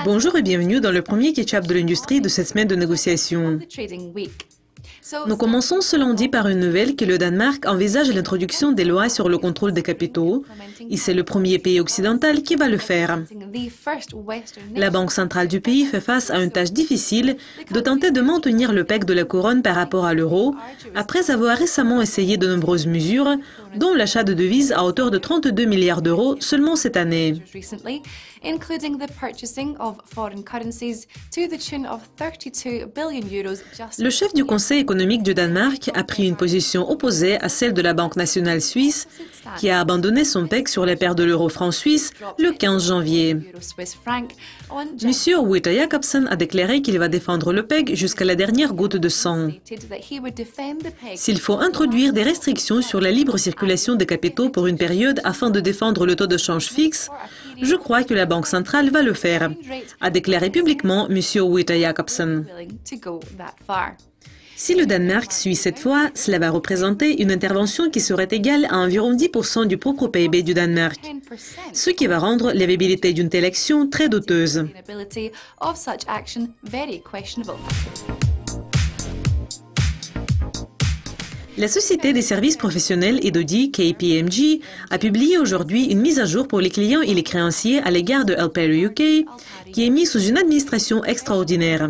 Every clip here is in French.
Bonjour et bienvenue dans le premier catch-up de l'industrie de cette semaine de négociation. Nous commençons ce lundi par une nouvelle que le Danemark envisage l'introduction des lois sur le contrôle des capitaux, et c'est le premier pays occidental qui va le faire. La Banque centrale du pays fait face à une tâche difficile de tenter de maintenir le peg de la couronne par rapport à l'euro, après avoir récemment essayé de nombreuses mesures, dont l'achat de devises à hauteur de 32 milliards d'euros seulement cette année. Le chef du Conseil économique du Danemark a pris une position opposée à celle de la Banque nationale suisse, qui a abandonné son peg sur les paires de l'euro-franc suisse le 15 janvier. Monsieur Witte Jacobsen a déclaré qu'il va défendre le peg jusqu'à la dernière goutte de sang. S'il faut introduire des restrictions sur la libre circulation des capitaux pour une période afin de défendre le taux de change fixe, je crois que la Banque centrale va le faire, a déclaré publiquement Monsieur Witte Jacobsen. Si le Danemark suit cette fois, cela va représenter une intervention qui serait égale à environ 10% du propre PIB du Danemark, ce qui va rendre la viabilité d'une telle action très douteuse. La Société des services professionnels et d'audit KPMG a publié aujourd'hui une mise à jour pour les clients et les créanciers à l'égard de LPR UK, qui est mis sous une administration extraordinaire.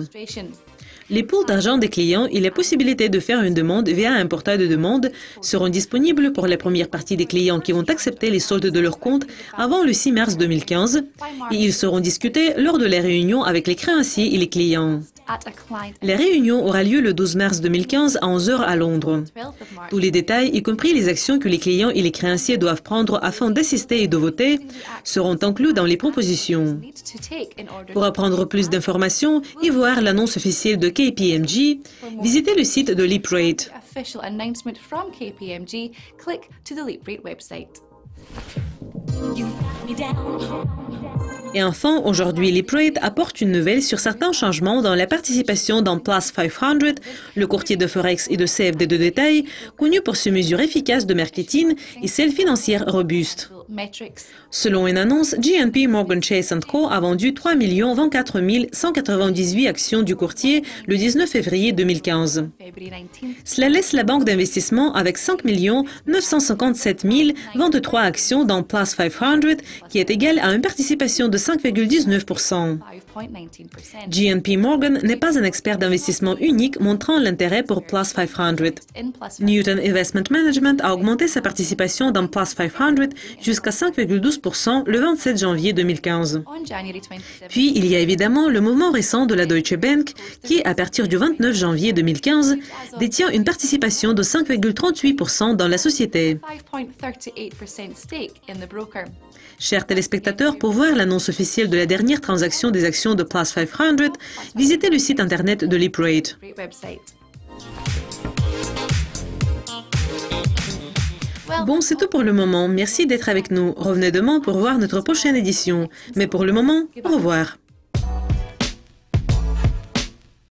Les pools d'argent des clients et la possibilité de faire une demande via un portail de demande seront disponibles pour la première partie des clients qui vont accepter les soldes de leur compte avant le 6 mars 2015 et ils seront discutés lors de la réunion avec les créanciers et les clients. La réunion aura lieu le 12 mars 2015 à 11 h à Londres. Tous les détails, y compris les actions que les clients et les créanciers doivent prendre afin d'assister et de voter, seront inclus dans les propositions. Pour apprendre plus d'informations et voir l'annonce officielle de KPMG, visitez le site de LeapRate. Et enfin, aujourd'hui, LeapRate apporte une nouvelle sur certains changements dans la participation dans Plus 500, le courtier de Forex et de CFD de détail, connu pour ses mesures efficaces de marketing et celles financières robustes. Selon une annonce, JP Morgan Chase & Co. a vendu 3 024 198 actions du courtier le 19 février 2015. Cela laisse la banque d'investissement avec 5 957 023 actions dans Plus 500, qui est égale à une participation de 5,19%. JP Morgan n'est pas un expert d'investissement unique montrant l'intérêt pour Plus 500. Newton Investment Management a augmenté sa participation dans Plus 500 jusqu'à 5,12% le 27 janvier 2015. Puis, il y a évidemment le mouvement récent de la Deutsche Bank qui, à partir du 29 janvier 2015, détient une participation de 5,38% dans la société. Chers téléspectateurs, pour voir l'annonce officielle de la dernière transaction des actions de Plus 500, visitez le site internet de LeapRate. Bon, c'est tout pour le moment. Merci d'être avec nous. Revenez demain pour voir notre prochaine édition. Mais pour le moment, au revoir.